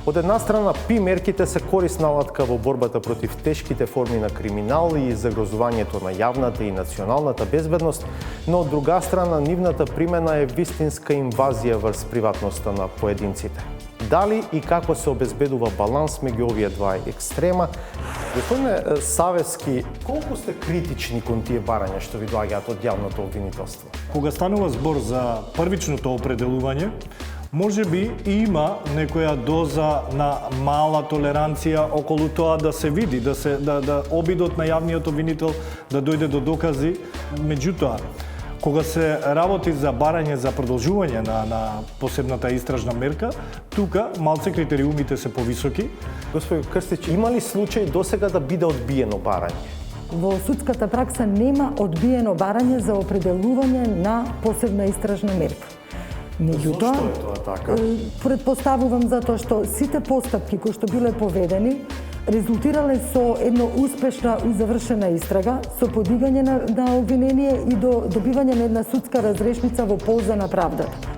Од една страна, ПИ мерките се корисна алатка во борбата против тешките форми на криминал и загрозувањето на јавната и националната безбедност, но од друга страна, нивната примена е вистинска инвазија врз приватноста на поединците. Дали и како се обезбедува баланс меѓу овие два екстрема? Господине Савески, колку сте критични кон тие барања што ви доаѓаат од јавното обвинителство? Кога станува збор за првичното определување, може би има некоја доза на мала толеранција околу тоа да се види, да обидот на јавниот обвинител да дојде до докази. Меѓутоа, кога се работи за барање за продолжување на посебната истражна мерка, тука малце критериумите се повисоки. Господин Крстич, има ли случај досега да биде одбиено барање? Во судската пракса нема одбиено барање за определување на посебна истражна мерка. Зошто е тоа така? Предпоставувам затоа што сите постапки кои што биле поведени резултирале со една успешна и завршена истрага, со подигање на обвинение и до добивање на една судска разрешница во полза на правдата.